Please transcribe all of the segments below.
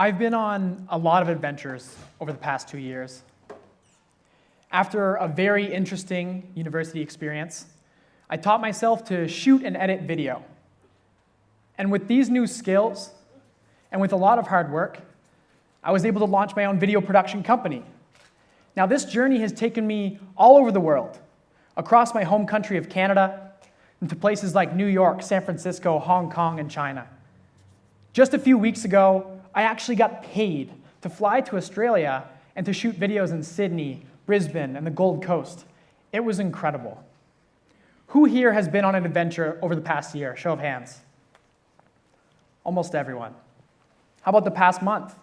I've been on a lot of adventures over the past 2 years. After a very interesting university experience, I taught myself to shoot and edit video. And with these new skills, and with a lot of hard work, I was able to launch my own video production company. Now, this journey has taken me all over the world, across my home country of Canada, into places like New York, San Francisco, Hong Kong, and China. Just a few weeks ago, I actually got paid to fly to Australia and to shoot videos in Sydney, Brisbane, and the Gold Coast. It was incredible. Who here has been on an adventure over the past year? Show of hands. Almost everyone. How about the past month?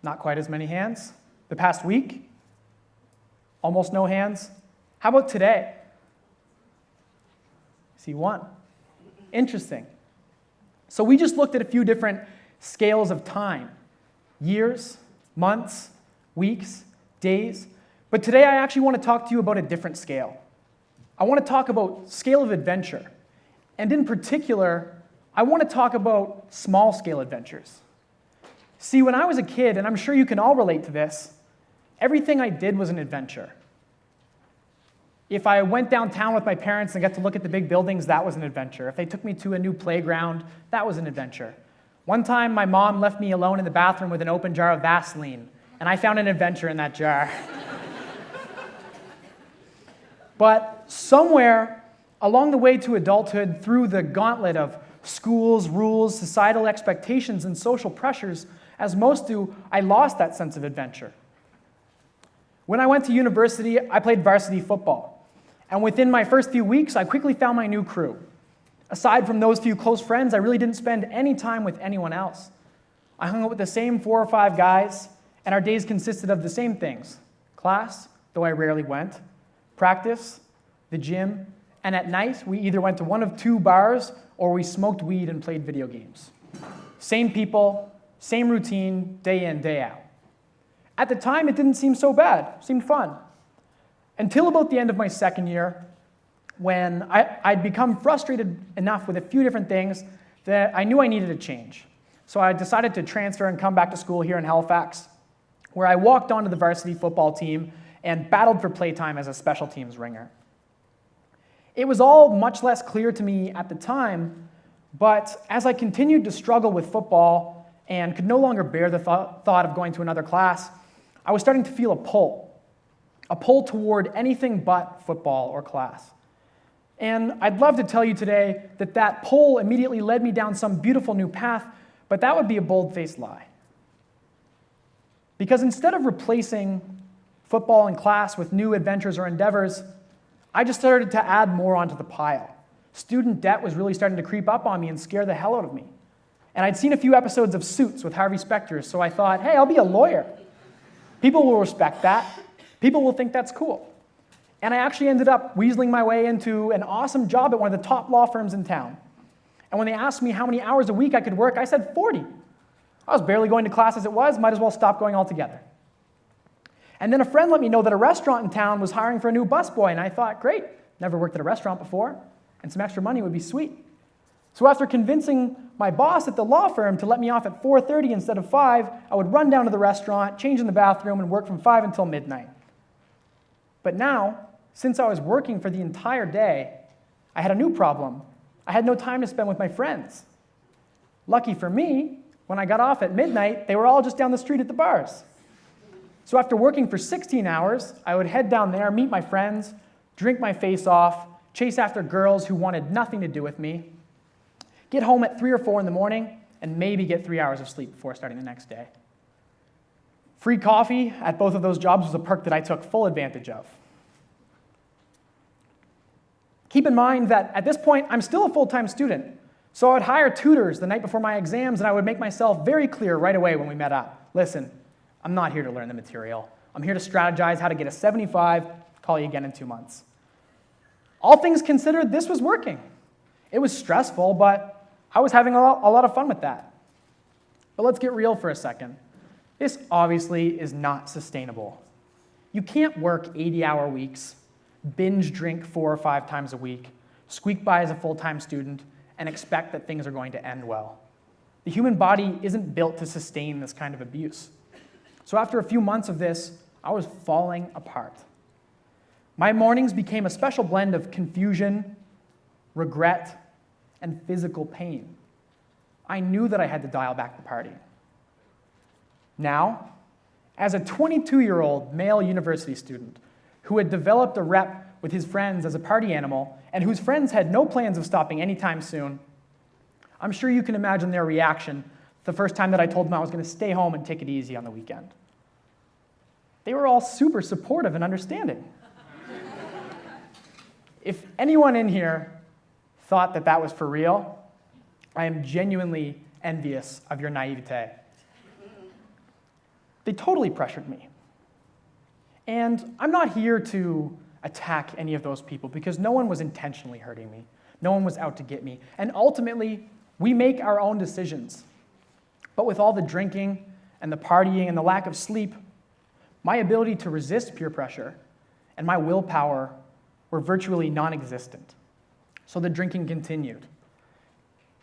Not quite as many hands. The past week? Almost no hands. How about today? See one. Interesting. So we just looked at a few different scales of time. Years, months, weeks, days. But today I actually want to talk to you about a different scale. I want to talk about scale of adventure. And in particular, I want to talk about small-scale adventures. See, when I was a kid, and I'm sure you can all relate to this, everything I did was an adventure. If I went downtown with my parents and got to look at the big buildings, that was an adventure. If they took me to a new playground, that was an adventure. One time, my mom left me alone in the bathroom with an open jar of Vaseline, and I found an adventure in that jar. But somewhere along the way to adulthood, through the gauntlet of schools, rules, societal expectations, and social pressures, as most do, I lost that sense of adventure. When I went to university, I played varsity football. And within my first few weeks, I quickly found my new crew. Aside from those few close friends, I really didn't spend any time with anyone else. I hung out with the same 4 or 5 guys, and our days consisted of the same things: class, though I rarely went, practice, the gym, and at night, we either went to one of 2 bars or we smoked weed and played video games. Same people, same routine, day in, day out. At the time, it didn't seem so bad. It seemed fun. Until about the end of my second year, when I'd become frustrated enough with a few different things that I knew I needed a change. So I decided to transfer and come back to school here in Halifax, where I walked onto the varsity football team and battled for playtime as a special teams ringer. It was all much less clear to me at the time, but as I continued to struggle with football and could no longer bear the thought of going to another class, I was starting to feel a pull toward anything but football or class. And I'd love to tell you today that that pull immediately led me down some beautiful new path, but that would be a bold-faced lie. Because instead of replacing football and class with new adventures or endeavors, I just started to add more onto the pile. Student debt was really starting to creep up on me and scare the hell out of me. And I'd seen a few episodes of Suits with Harvey Specter, so I thought, hey, I'll be a lawyer. People will respect that. People will think that's cool. And I actually ended up weaseling my way into an awesome job at one of the top law firms in town. And when they asked me how many hours a week I could work, I said 40. I was barely going to class as it was, might as well stop going altogether. And then a friend let me know that a restaurant in town was hiring for a new busboy, and I thought, great, never worked at a restaurant before, and some extra money would be sweet. So after convincing my boss at the law firm to let me off at 4:30 instead of 5, I would run down to the restaurant, change in the bathroom, and work from 5 until midnight. But now, since I was working for the entire day, I had a new problem. I had no time to spend with my friends. Lucky for me, when I got off at midnight, they were all just down the street at the bars. So after working for 16 hours, I would head down there, meet my friends, drink my face off, chase after girls who wanted nothing to do with me, get home at 3 or 4 in the morning, and maybe get 3 hours of sleep before starting the next day. Free coffee at both of those jobs was a perk that I took full advantage of. Keep in mind that at this point, I'm still a full-time student, so I would hire tutors the night before my exams, and I would make myself very clear right away when we met up. Listen, I'm not here to learn the material. I'm here to strategize how to get a 75, call you again in 2 months. All things considered, this was working. It was stressful, but I was having a lot of fun with that. But let's get real for a second. This obviously is not sustainable. You can't work 80-hour weeks, binge drink 4 or 5 times a week, squeak by as a full-time student, and expect that things are going to end well. The human body isn't built to sustain this kind of abuse. So after a few months of this, I was falling apart. My mornings became a special blend of confusion, regret, and physical pain. I knew that I had to dial back the party. Now, as a 22-year-old male university student who had developed a rep with his friends as a party animal and whose friends had no plans of stopping anytime soon, I'm sure you can imagine their reaction the first time that I told them I was going to stay home and take it easy on the weekend. They were all super supportive and understanding. If anyone in here thought that that was for real, I am genuinely envious of your naivete. They totally pressured me. And I'm not here to attack any of those people because no one was intentionally hurting me. No one was out to get me. And ultimately, we make our own decisions. But with all the drinking and the partying and the lack of sleep, my ability to resist peer pressure and my willpower were virtually non-existent. So the drinking continued.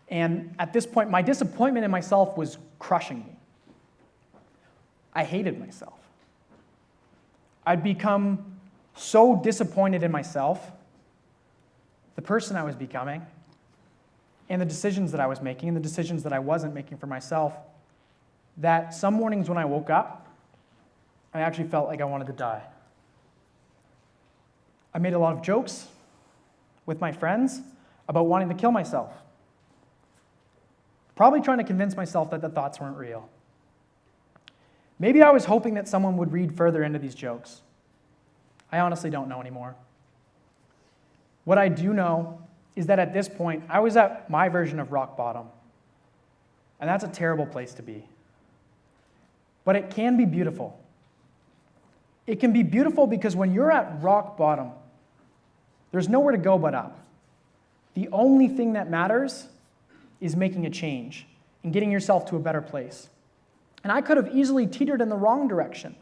And at this point, my disappointment in myself was crushing me. I hated myself. I'd become so disappointed in myself, the person I was becoming, and the decisions that I was making, and the decisions that I wasn't making for myself, that some mornings when I woke up, I actually felt like I wanted to die. I made a lot of jokes with my friends about wanting to kill myself. Probably trying to convince myself that the thoughts weren't real. Maybe I was hoping that someone would read further into these jokes. I honestly don't know anymore. What I do know is that at this point, I was at my version of rock bottom. And that's a terrible place to be. But it can be beautiful. It can be beautiful because when you're at rock bottom, there's nowhere to go but up. The only thing that matters is making a change and getting yourself to a better place. And I could have easily teetered in the wrong direction.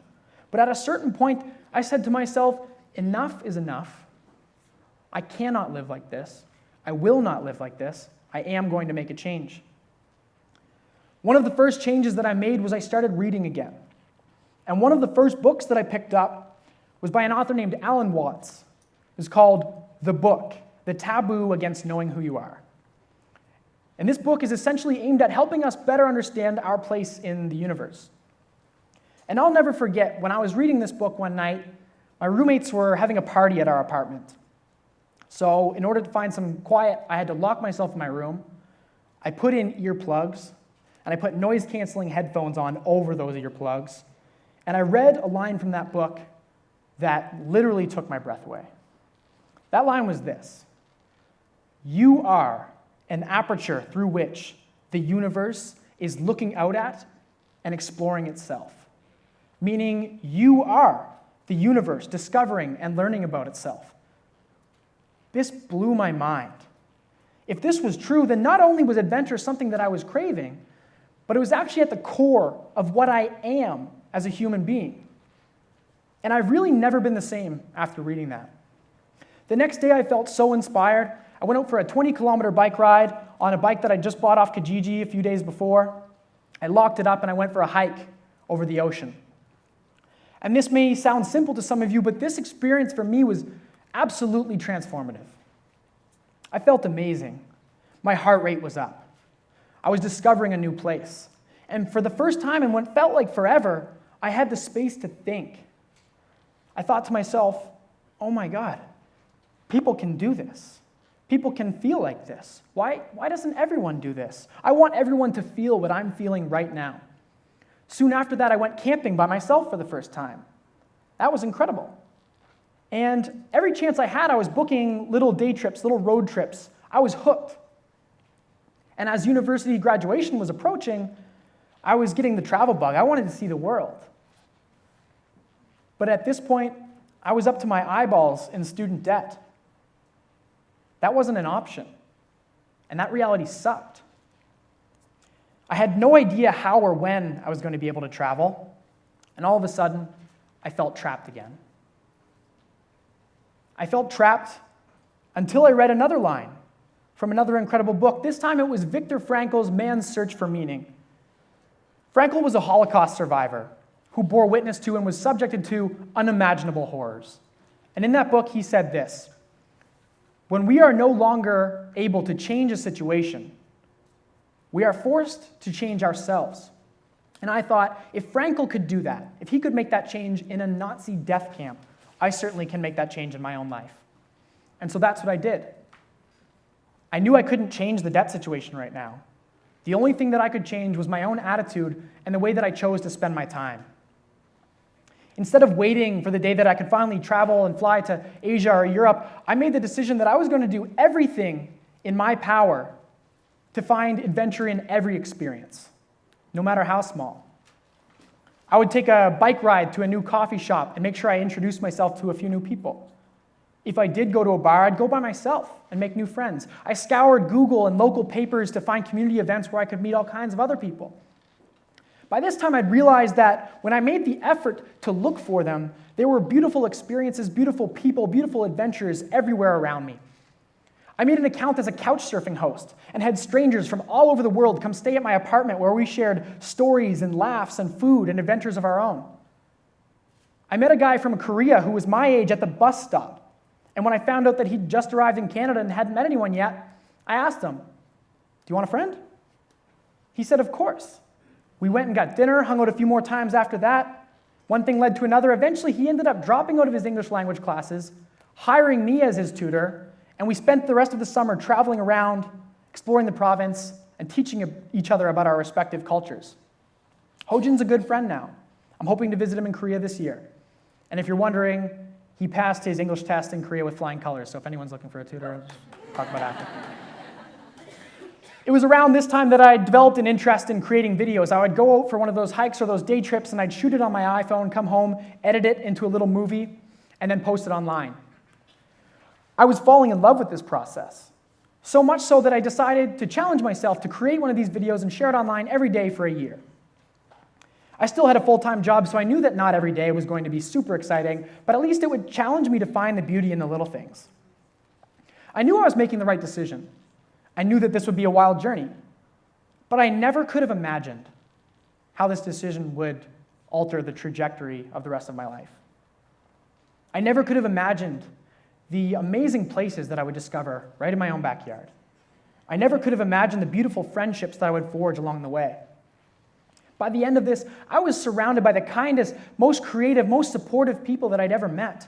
But at a certain point, I said to myself, enough is enough. I cannot live like this. I will not live like this. I am going to make a change. One of the first changes that I made was I started reading again. And one of the first books that I picked up was by an author named Alan Watts. It's called The Book, The Taboo Against Knowing Who You Are. And this book is essentially aimed at helping us better understand our place in the universe. And I'll never forget, when I was reading this book one night, my roommates were having a party at our apartment. So in order to find some quiet, I had to lock myself in my room. I put in earplugs, and I put noise-canceling headphones on over those earplugs. And I read a line from that book that literally took my breath away. That line was this: "You are an aperture through which the universe is looking out at and exploring itself." Meaning, you are the universe discovering and learning about itself. This blew my mind. If this was true, then not only was adventure something that I was craving, but it was actually at the core of what I am as a human being. And I've really never been the same after reading that. The next day, I felt so inspired. I went out for a 20-kilometer bike ride on a bike that I just bought off Kijiji a few days before. I locked it up and I went for a hike over the ocean. And this may sound simple to some of you, but this experience for me was absolutely transformative. I felt amazing. My heart rate was up. I was discovering a new place. And for the first time in what felt like forever, I had the space to think. I thought to myself, oh my God, people can do this. People can feel like this. Why doesn't everyone do this? I want everyone to feel what I'm feeling right now. Soon after that, I went camping by myself for the first time. That was incredible. And every chance I had, I was booking little day trips, little road trips. I was hooked. And as university graduation was approaching, I was getting the travel bug. I wanted to see the world. But at this point, I was up to my eyeballs in student debt. That wasn't an option. And that reality sucked. I had no idea how or when I was going to be able to travel. And all of a sudden, I felt trapped again. I felt trapped until I read another line from another incredible book. This time it was Viktor Frankl's Man's Search for Meaning. Frankl was a Holocaust survivor who bore witness to and was subjected to unimaginable horrors. And in that book, he said this: when we are no longer able to change a situation, we are forced to change ourselves. And I thought, if Frankl could do that, if he could make that change in a Nazi death camp, I certainly can make that change in my own life. And so that's what I did. I knew I couldn't change the debt situation right now. The only thing that I could change was my own attitude and the way that I chose to spend my time. Instead of waiting for the day that I could finally travel and fly to Asia or Europe, I made the decision that I was going to do everything in my power to find adventure in every experience, no matter how small. I would take a bike ride to a new coffee shop and make sure I introduced myself to a few new people. If I did go to a bar, I'd go by myself and make new friends. I scoured Google and local papers to find community events where I could meet all kinds of other people. By this time, I'd realized that when I made the effort to look for them, there were beautiful experiences, beautiful people, beautiful adventures everywhere around me. I made an account as a couch surfing host and had strangers from all over the world come stay at my apartment where we shared stories and laughs and food and adventures of our own. I met a guy from Korea who was my age at the bus stop. And when I found out that he'd just arrived in Canada and hadn't met anyone yet, I asked him, "Do you want a friend?" He said, "Of course." We went and got dinner, hung out a few more times after that. One thing led to another. Eventually, he ended up dropping out of his English language classes, hiring me as his tutor, and we spent the rest of the summer traveling around, exploring the province, and teaching each other about our respective cultures. Hojin's a good friend now. I'm hoping to visit him in Korea this year. And if you're wondering, he passed his English test in Korea with flying colors, so if anyone's looking for a tutor, talk about after. It was around this time that I developed an interest in creating videos. I would go out for one of those hikes or those day trips, and I'd shoot it on my iPhone, come home, edit it into a little movie, and then post it online. I was falling in love with this process, so much so that I decided to challenge myself to create one of these videos and share it online every day for a year. I still had a full-time job, so I knew that not every day was going to be super exciting, but at least it would challenge me to find the beauty in the little things. I knew I was making the right decision. I knew that this would be a wild journey, but I never could have imagined how this decision would alter the trajectory of the rest of my life. I never could have imagined the amazing places that I would discover right in my own backyard. I never could have imagined the beautiful friendships that I would forge along the way. By the end of this, I was surrounded by the kindest, most creative, most supportive people that I'd ever met.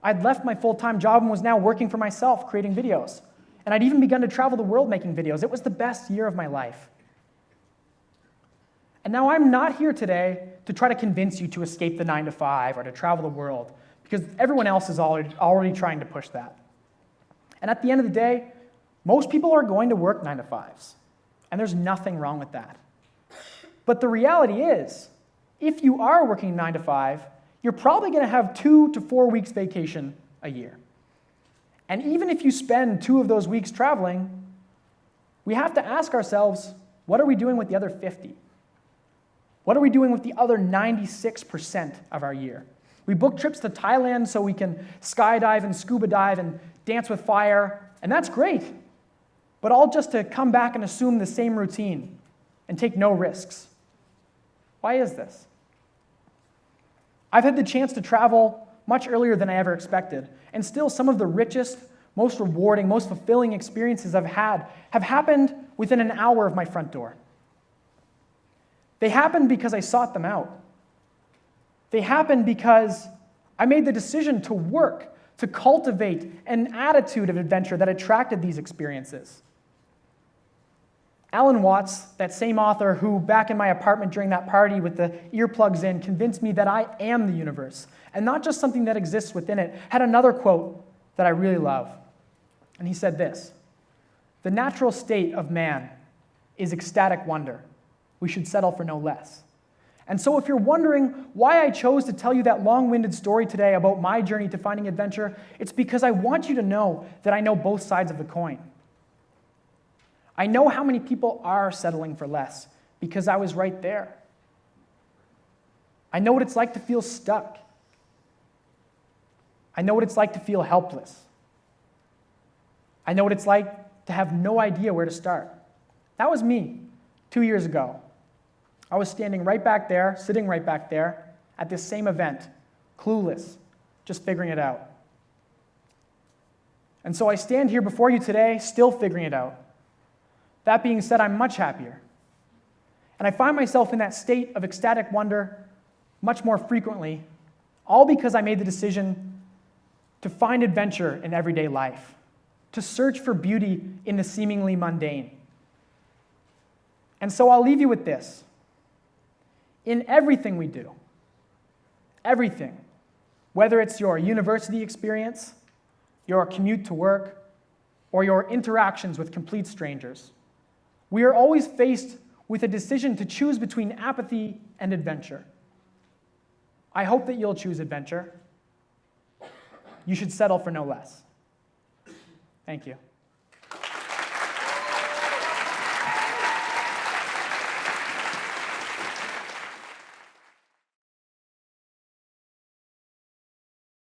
I'd left my full-time job and was now working for myself, creating videos. And I'd even begun to travel the world making videos. It was the best year of my life. And now I'm not here today to try to convince you to escape the 9-to-5 or to travel the world, because everyone else is already trying to push that. And at the end of the day, most people are going to work 9-to-5s. And there's nothing wrong with that. But the reality is, if you are working 9-to-5, you're probably going to have 2 to 4 weeks vacation a year. And even if you spend 2 of those weeks traveling, we have to ask ourselves, what are we doing with the other 50? What are we doing with the other 96% of our year? We book trips to Thailand so we can skydive and scuba dive and dance with fire, and that's great, but all just to come back and assume the same routine and take no risks. Why is this? I've had the chance to travel much earlier than I ever expected, and still some of the richest, most rewarding, most fulfilling experiences I've had have happened within an hour of my front door. They happened because I sought them out. They happened because I made the decision to work, to cultivate an attitude of adventure that attracted these experiences. Alan Watts, that same author who, back in my apartment during that party with the earplugs in, convinced me that I am the universe, and not just something that exists within it, had another quote that I really love. And he said this: "The natural state of man is ecstatic wonder. We should settle for no less." And so if you're wondering why I chose to tell you that long-winded story today about my journey to finding adventure, it's because I want you to know that I know both sides of the coin. I know how many people are settling for less because I was right there. I know what it's like to feel stuck. I know what it's like to feel helpless. I know what it's like to have no idea where to start. That was me 2 years ago. I was standing right back there, sitting right back there, at this same event, clueless, just figuring it out. And so I stand here before you today, still figuring it out. That being said, I'm much happier. And I find myself in that state of ecstatic wonder much more frequently, all because I made the decision to find adventure in everyday life, to search for beauty in the seemingly mundane. And so I'll leave you with this. In everything we do, everything, whether it's your university experience, your commute to work, or your interactions with complete strangers, we are always faced with a decision to choose between apathy and adventure. I hope that you'll choose adventure. You should settle for no less. Thank you.